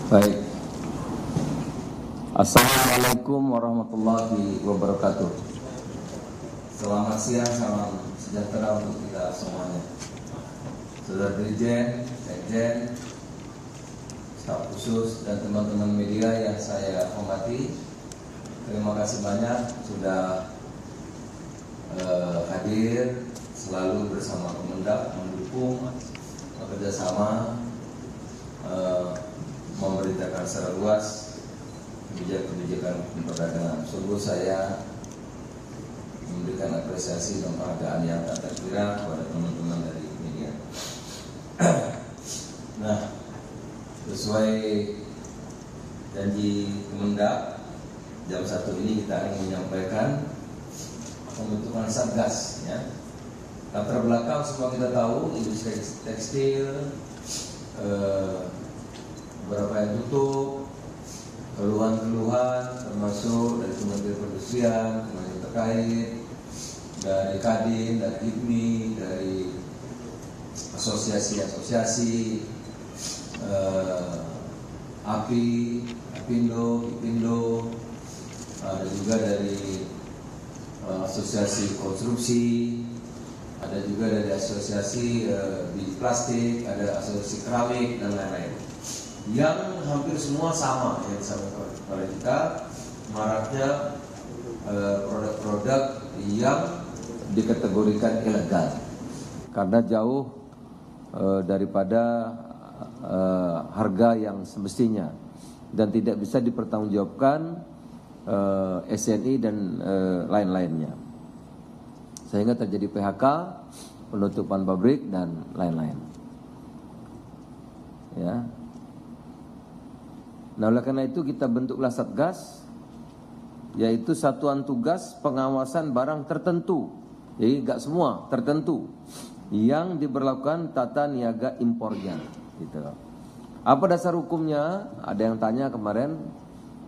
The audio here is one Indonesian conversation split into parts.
Baik. Assalamualaikum warahmatullahi wabarakatuh. Selamat siang, salam sejahtera untuk kita semuanya. Saudara Dirjen, Sekjen, staf khusus dan teman-teman media yang saya hormati, terima kasih banyak sudah hadir selalu bersama Kemendak, mendukung bekerjasama memberitakan secara luas kebijakan perdagangan. Sungguh saya memberikan apresiasi dan penghargaan yang tak terkira kepada teman-teman dari media. Nah, sesuai janji Kemendak, jam 1 ini kita akan menyampaikan pembentukan Satgas. Ya. Latar belakang semua kita tahu, industri tekstil, beberapa yang tutup, keluhan-keluhan termasuk dari Kementerian Perindustrian, kementerian terkait, dari Kadin, dari IPMI, dari asosiasi-asosiasi, API, Apindo, IPindo, ada juga dari asosiasi konstruksi, ada juga dari asosiasi biji plastik, ada asosiasi keramik dan lain-lain. Yang hampir semua sama yang disampaikan oleh kita, maraknya produk-produk yang dikategorikan ilegal karena jauh daripada harga yang semestinya dan tidak bisa dipertanggungjawabkan SNI dan lain-lainnya, sehingga terjadi PHK, penutupan pabrik dan lain-lain. Ya. Nah, oleh karena itu kita bentuklah Satgas, yaitu satuan tugas pengawasan barang tertentu, jadi enggak semua, tertentu yang diberlakukan tata niaga impornya. Gitu. Apa dasar hukumnya? Ada yang tanya kemarin,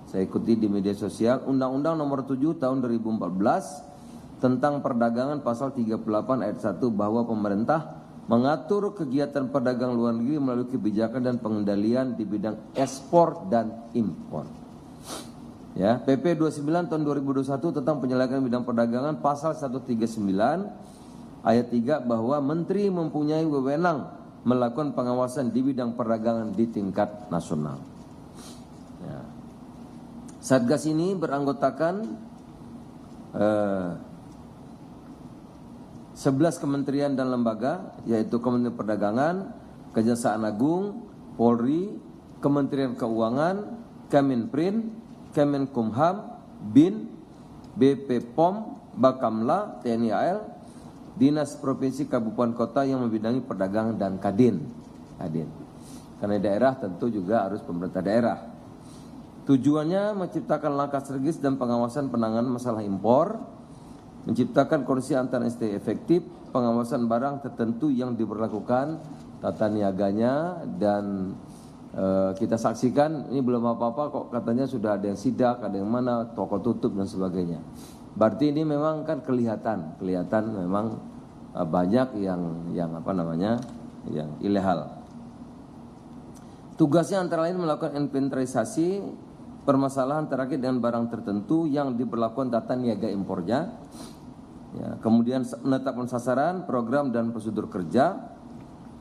saya ikuti di media sosial, Undang-Undang Nomor 7 Tahun 2014 tentang perdagangan pasal 38 ayat 1 bahwa pemerintah mengatur kegiatan perdagangan luar negeri melalui kebijakan dan pengendalian di bidang ekspor dan impor. Ya, PP 29 tahun 2021 tentang penyelenggaraan bidang perdagangan pasal 139 ayat 3 bahwa menteri mempunyai wewenang melakukan pengawasan di bidang perdagangan di tingkat nasional. Ya. Satgas ini beranggotakan 11 kementerian dan lembaga, yaitu Kementerian Perdagangan, Kejaksaan Agung, Polri, Kementerian Keuangan, Kemenprin, Kemenkumham, BIN, BP POM, Bakamla, TNI AL, Dinas Provinsi Kabupaten Kota yang membidangi perdagangan dan Kadin. Karena daerah tentu juga harus pemerintah daerah. Tujuannya menciptakan langkah strategis dan pengawasan penanganan masalah impor, menciptakan kondisi antara ST efektif, pengawasan barang tertentu yang diberlakukan tata niaganya, dan kita saksikan ini belum apa-apa kok katanya sudah ada yang sidak, ada yang mana, toko tutup dan sebagainya. Berarti ini memang kan kelihatan memang banyak yang yang ilegal. Tugasnya antara lain melakukan inventarisasi permasalahan terkait dengan barang tertentu yang diberlakukan tata niaga impornya. Ya, kemudian menetapkan sasaran, program dan prosedur kerja,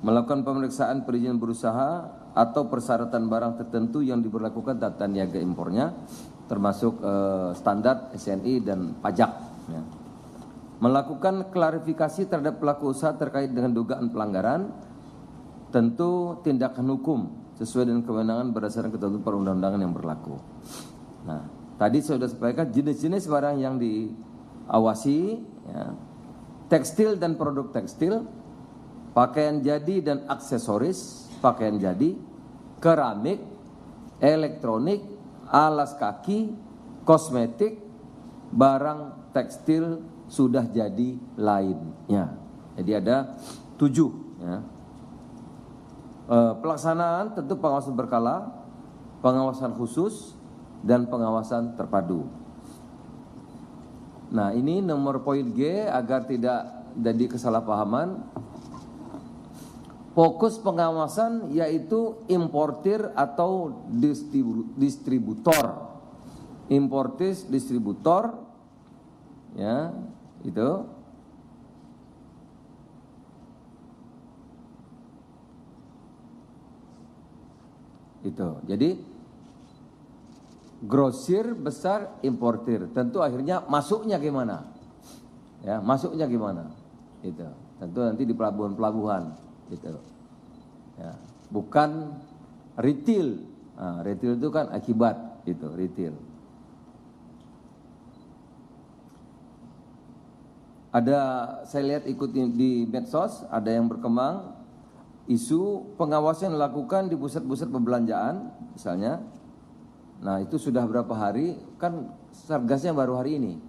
melakukan pemeriksaan perizinan berusaha atau persyaratan barang tertentu yang diberlakukan tata niaga impornya, termasuk standar SNI dan pajak. Ya. Melakukan klarifikasi terhadap pelaku usaha terkait dengan dugaan pelanggaran, tentu tindakan hukum sesuai dengan kewenangan berdasarkan ketentuan perundang-undangan yang berlaku. Nah, tadi saya sudah sampaikan jenis-jenis barang yang diawasi, ya, tekstil dan produk tekstil, pakaian jadi dan aksesoris pakaian jadi, keramik, elektronik, alas kaki, kosmetik, barang tekstil sudah jadi lainnya. Jadi ada 7. Ya. Pelaksanaan tentu pengawasan berkala, pengawasan khusus, dan pengawasan terpadu. Nah, ini nomor poin G agar tidak jadi kesalahpahaman. Fokus pengawasan yaitu importir atau distributor. Importir, distributor, ya, itu. Itu. Jadi grosir besar, importir. Tentu akhirnya masuknya gimana? Ya, masuknya gimana? Itu. Tentu nanti di pelabuhan-pelabuhan, gitu. Ya, bukan retail. Nah, retail itu kan akibat, itu retail. Ada, saya lihat ikuti di medsos, ada yang berkembang isu pengawasan dilakukan di pusat-pusat perbelanjaan, misalnya. Nah, itu sudah berapa hari? Kan Satgasnya baru hari ini.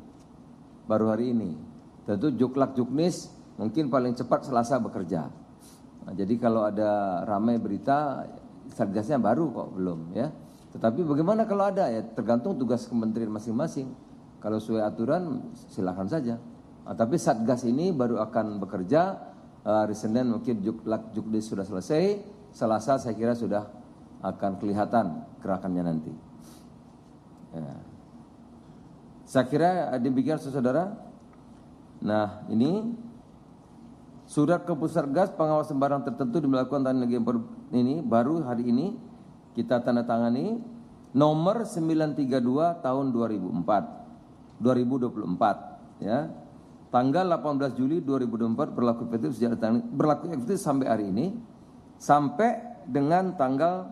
Baru hari ini. Tentu Juklak Juknis mungkin paling cepat Selasa bekerja. Nah, jadi kalau ada ramai berita, Satgasnya baru kok belum, ya. Tetapi bagaimana kalau ada, ya tergantung tugas kementerian masing-masing. Kalau sesuai aturan silakan saja. Nah, tapi Satgas ini baru akan bekerja. Hari Senin mungkin Juklak Juknis sudah selesai. Selasa saya kira sudah akan kelihatan gerakannya nanti. Ya. Saya kira demikian saudara. Nah, ini surat ke Pusatgas pengawasan barang tertentu dilakukan tanda negara ini baru hari ini kita tanda tangani nomor 932 tahun 2024, ya. Tanggal 18 Juli 2024 berlaku efektif sejak berlaku efektif sampai hari ini, sampai dengan tanggal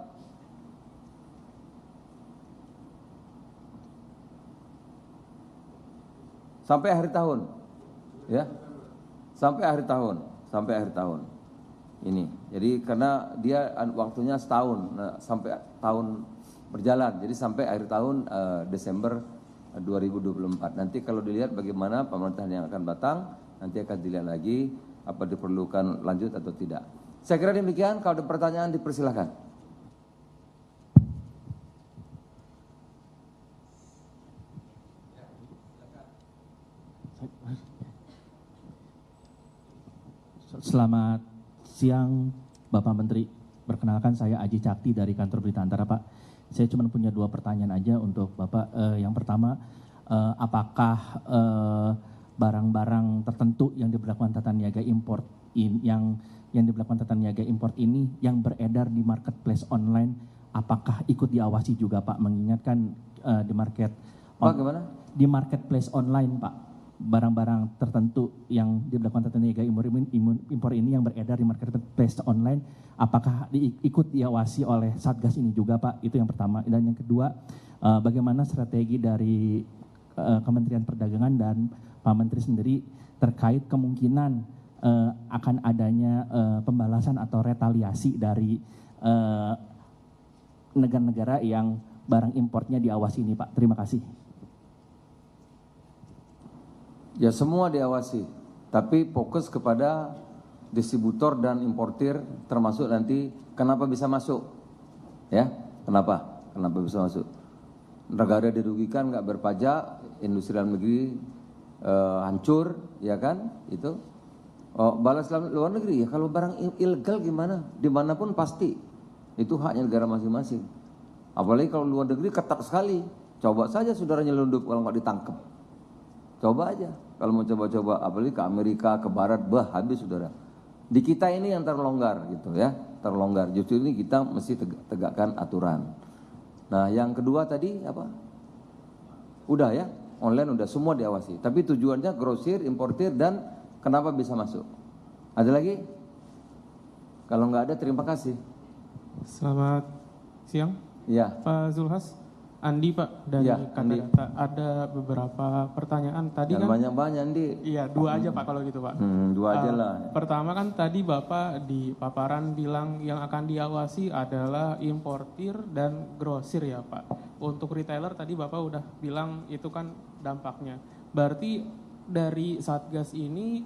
sampai akhir tahun, ya, sampai akhir tahun ini. Jadi karena dia waktunya setahun, sampai tahun berjalan, jadi sampai akhir tahun Desember 2024. Nanti kalau dilihat bagaimana pemerintahan yang akan datang, nanti akan dilihat lagi apa diperlukan lanjut atau tidak. Saya kira demikian. Kalau ada pertanyaan dipersilakan. Selamat siang Bapak Menteri. Perkenalkan saya Aji Cakti dari Kantor Berita Antara, Pak. Saya cuma punya 2 pertanyaan aja untuk Bapak. Yang pertama, apakah barang-barang tertentu yang diberlakukan tata niaga import yang diberlakukan tata niaga import ini yang beredar di marketplace online, apakah ikut diawasi juga, Pak? Mengingatkan di marketplace online, Pak, barang-barang tertentu yang diberlakukan tata niaga impor ini yang beredar di marketplace online, apakah ikut diawasi oleh Satgas ini juga, Pak? Itu yang pertama. Dan yang kedua, bagaimana strategi dari Kementerian Perdagangan dan Pak Menteri sendiri terkait kemungkinan akan adanya pembalasan atau retaliasi dari negara-negara yang barang importnya diawasi ini, Pak? Terima kasih. Ya, semua diawasi, tapi fokus kepada distributor dan importir, termasuk nanti kenapa bisa masuk, ya, kenapa bisa masuk. Negara dirugikan, nggak berpajak, industri dalam negeri hancur, ya kan, itu. Balas luar negeri, ya kalau barang ilegal gimana, dimanapun pasti, itu haknya negara masing-masing. Apalagi kalau luar negeri ketat sekali, coba saja saudara nyelundup kalau nggak ditangkap. Coba aja, kalau mau coba-coba, apalagi ke Amerika, ke Barat, habis saudara. Di kita ini yang terlonggar gitu ya, terlonggar. Justru ini kita mesti tegakkan aturan. Nah, yang kedua tadi apa? Udah ya, online udah semua diawasi. Tapi tujuannya grosir, importir, dan kenapa bisa masuk. Ada lagi? Kalau nggak ada, terima kasih. Selamat siang, ya. Pak Zulhas. Andi, Pak, dari Katadata. Ada beberapa pertanyaan tadi. Jangan kan banyak-banyak, Andi. Iya, 2 aja Pak kalau gitu, Pak. 2 aja lah. Pertama kan tadi Bapak di paparan bilang yang akan diawasi adalah importir dan grosir ya, Pak. Untuk retailer tadi Bapak udah bilang itu kan dampaknya. Berarti dari Satgas ini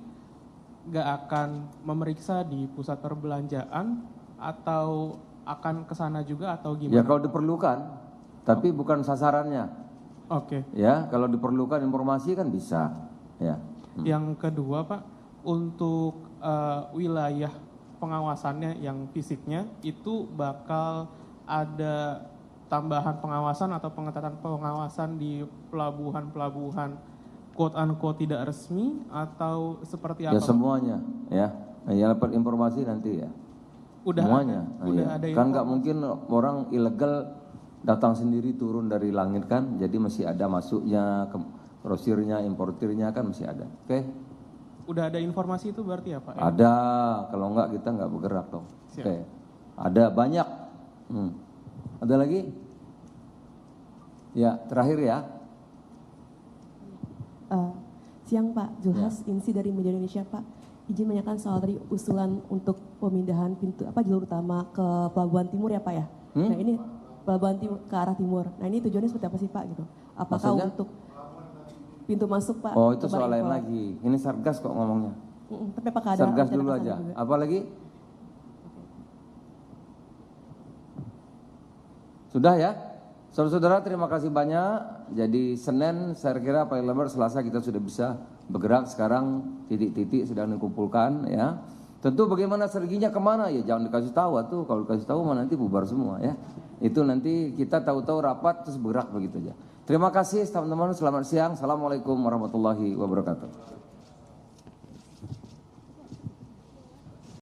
nggak akan memeriksa di pusat perbelanjaan atau akan ke sana juga atau gimana? Ya kalau diperlukan. Tapi bukan sasarannya. Oke. Ya, kalau diperlukan informasi kan bisa. Ya. Yang kedua, Pak, untuk wilayah pengawasannya yang fisiknya itu bakal ada tambahan pengawasan atau pengetatan pengawasan di pelabuhan-pelabuhan quote unquote tidak resmi atau seperti apa? Ya semuanya ya. Ya dapat informasi nanti ya. Udah Semuanya. udah Iya. ada Kan nggak mungkin orang ilegal datang sendiri turun dari langit kan, jadi masih ada masuknya, grosirnya, importirnya kan masih ada. Oke? Udah ada informasi itu berarti ya Pak? Ada, kalau enggak kita nggak bergerak dong. Siap. Oke. Ada banyak. Ada lagi? Ya, terakhir ya. Siang Pak, Zulhas Insi dari Media Indonesia Pak. Izin menanyakan soal tadi usulan untuk pemindahan jalur utama ke Pelabuhan Timur ya Pak ya. Nah ini Pelabuhan Timur ke arah timur. Nah ini tujuannya seperti apa sih Pak gitu? Apakah Maksudnya? untuk pintu masuk Pak? Oh itu ke soal lain Impor? lagi. Ini Satgas kok ngomongnya. Tapi apakah ada Satgas rencana dulu ke sana aja. juga? Apa lagi? Sudah ya? Saudara-saudara terima kasih banyak. Jadi Senin saya kira paling lambat Selasa kita sudah bisa bergerak. Sekarang titik-titik sedang dikumpulkan ya. Tentu bagaimana strateginya kemana ya jangan dikasih tahu tuh. Kalau dikasih tahu mah nanti bubar semua ya. Itu nanti kita tahu-tahu rapat terus bergerak begitu aja. Terima kasih teman-teman. Selamat siang. Assalamualaikum warahmatullahi wabarakatuh.